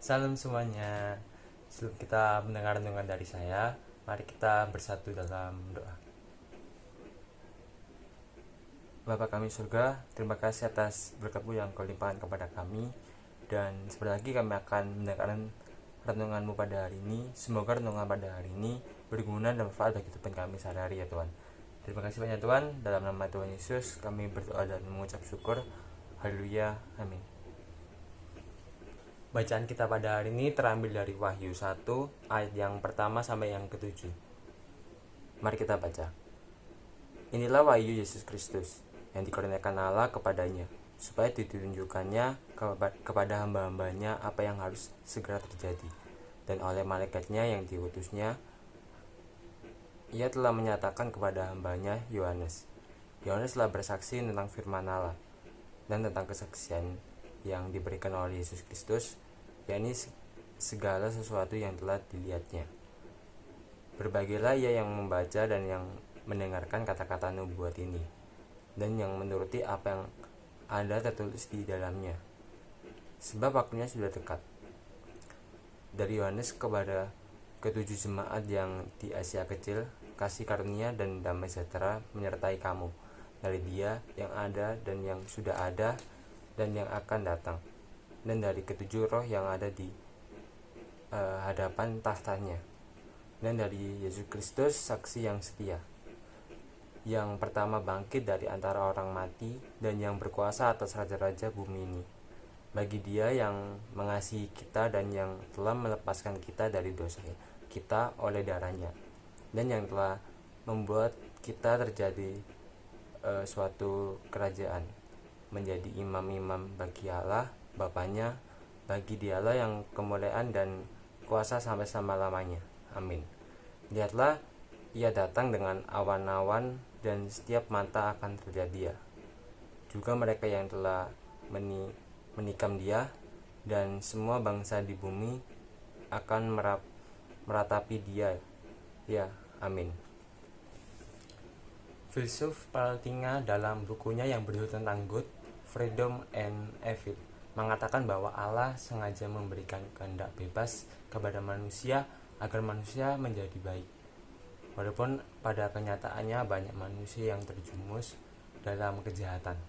Salam semuanya. Sebelum kita mendengar renungan dari saya, mari kita bersatu dalam doa. Bapa kami surga, terima kasih atas berkat-Mu yang Kau limpahkan kepada kami. Dan sebentar lagi kami akan mendengarkan renungan-Mu pada hari ini. Semoga renungan pada hari ini berguna dan bermanfaat bagi kehidupan kami sehari-hari ya Tuhan. Terima kasih banyak Tuhan. Dalam nama Tuhan Yesus kami berdoa dan mengucap syukur. Haleluya. Amin. Bacaan kita pada hari ini terambil dari Wahyu 1 ayat yang pertama sampai yang ke-7. Mari kita baca. Inilah wahyu Yesus Kristus yang dikurniakan Allah kepadanya, supaya ditunjukkannya kepada hamba-hambanya apa yang harus segera terjadi. Dan oleh malaikatnya yang diutusnya, ia telah menyatakan kepada hambanya Yohanes. Yohanes telah bersaksi tentang firman Allah dan tentang kesaksian yang diberikan oleh Yesus Kristus, yakni segala sesuatu yang telah dilihatnya. Berbahagialah ia yang membaca dan yang mendengarkan kata-kata nubuat ini, dan yang menuruti apa yang ada tertulis di dalamnya, sebab waktunya sudah dekat. Dari Yohanes kepada ketujuh jemaat yang di Asia Kecil, kasih karunia dan damai sejahtera menyertai kamu, dari Dia yang ada dan yang sudah ada dan yang akan datang, dan dari ketujuh roh yang ada di hadapan tahtanya, dan dari Yesus Kristus saksi yang setia, yang pertama bangkit dari antara orang mati dan yang berkuasa atas raja-raja bumi ini. Bagi Dia yang mengasihi kita dan yang telah melepaskan kita dari dosa kita oleh darahnya, dan yang telah membuat kita terjadi suatu kerajaan, menjadi imam-imam bagi Allah Bapanya. Bagi Dialah yang kemuliaan dan kuasa sampai selama-lamanya. Amin. Lihatlah, Ia datang dengan awan-awan, dan setiap mata akan terlihat Dia, juga mereka yang telah menikam Dia, dan semua bangsa di bumi akan meratapi Dia. Ya, amin. Filsuf Paltinga dalam bukunya yang berjudul tentang God, Freedom and Evil mengatakan bahwa Allah sengaja memberikan kehendak bebas kepada manusia agar manusia menjadi baik. Walaupun pada kenyataannya banyak manusia yang terjumus dalam kejahatan.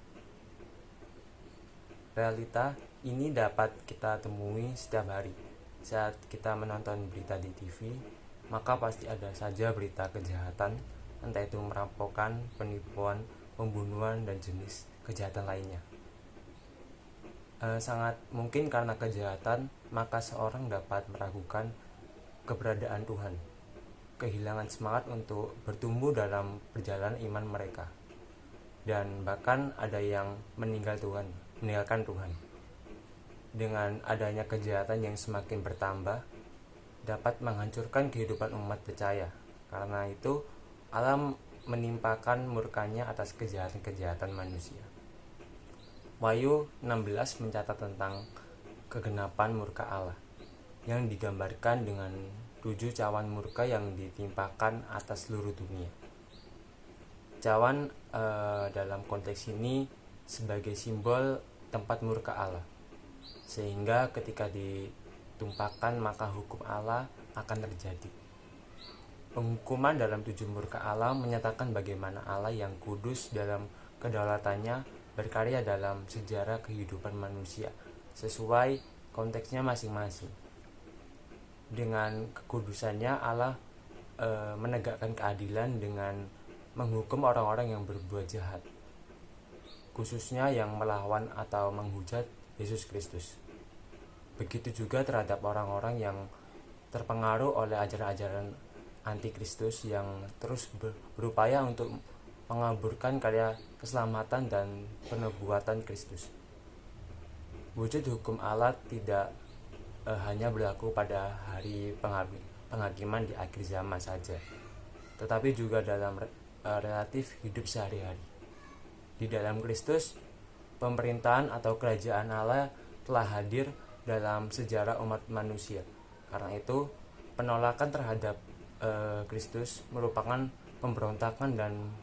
Realita ini dapat kita temui setiap hari. Saat kita menonton berita di TV, maka pasti ada saja berita kejahatan, entah itu merampokan, penipuan, pembunuhan, dan jenis kejahatan lainnya. Sangat mungkin karena kejahatan, maka seorang dapat meragukan keberadaan Tuhan, kehilangan semangat untuk bertumbuh dalam perjalanan iman mereka, dan bahkan ada yang meninggalkan Tuhan. Dengan adanya kejahatan yang semakin bertambah, dapat menghancurkan kehidupan umat percaya. Karena itu Allah menimpakan murkanya atas kejahatan-kejahatan manusia. Wahyu 16 mencatat tentang kegenapan murka Allah, yang digambarkan dengan 7 cawan murka yang ditimpakan atas seluruh dunia. Cawan dalam konteks ini sebagai simbol tempat murka Allah, sehingga ketika ditumpahkan maka hukum Allah akan terjadi. Penghukuman dalam 7 murka Allah menyatakan bagaimana Allah yang kudus dalam kedaulatannya berkarya dalam sejarah kehidupan manusia sesuai konteksnya masing-masing. Dengan kekudusannya Allah menegakkan keadilan dengan menghukum orang-orang yang berbuat jahat, khususnya yang melawan atau menghujat Yesus Kristus. Begitu juga terhadap orang-orang yang terpengaruh oleh ajaran-ajaran antikristus yang terus berupaya untuk mengaburkan karya keselamatan dan penubuatan Kristus. Wujud hukum Allah tidak hanya berlaku pada hari penghakiman di akhir zaman saja, tetapi juga dalam relatif hidup sehari-hari. Di dalam Kristus, pemerintahan atau kerajaan Allah telah hadir dalam sejarah umat manusia. Karena itu, penolakan terhadap Kristus merupakan pemberontakan dan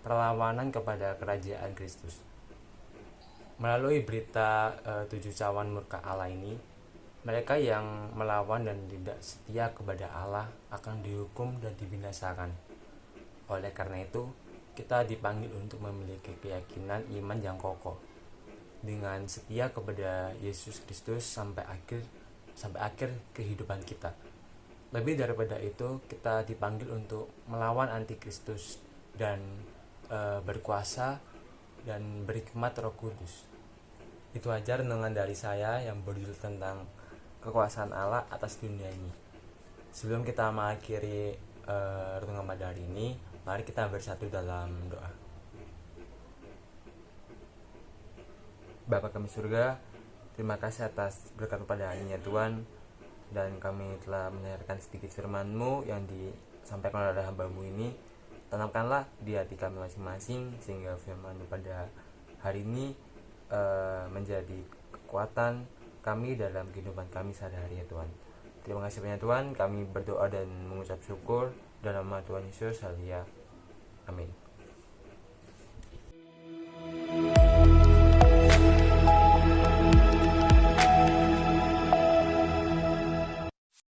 perlawanan kepada kerajaan Kristus. Melalui berita 7 cawan murka Allah ini, Mereka yang melawan dan tidak setia kepada Allah akan dihukum dan dibinasakan. Oleh karena itu, kita dipanggil untuk memiliki keyakinan iman yang kokoh dengan setia kepada Yesus Kristus sampai akhir kehidupan kita. Lebih daripada itu, kita dipanggil untuk melawan antikristus dan berkuasa dan berhikmat Roh Kudus. Itu aja renungan dari saya yang berjudul tentang kekuasaan Allah atas dunia ini. Sebelum kita mengakhiri renungan pada hari ini, mari kita bersatu dalam doa. Bapa kami surga, terima kasih atas berkat pada hari ini ya Tuhan. Dan kami telah mendengarkan sedikit firman-Mu yang disampaikan oleh hamba-Mu ini. Tanamkanlah di hati kami masing-masing sehingga firman-Mu pada hari ini menjadi kekuatan kami dalam kehidupan kami sehari-hari ya Tuhan. Terima kasih banyak Tuhan, kami berdoa dan mengucap syukur dalam nama Tuhan Yesus. Haleluya. Amin.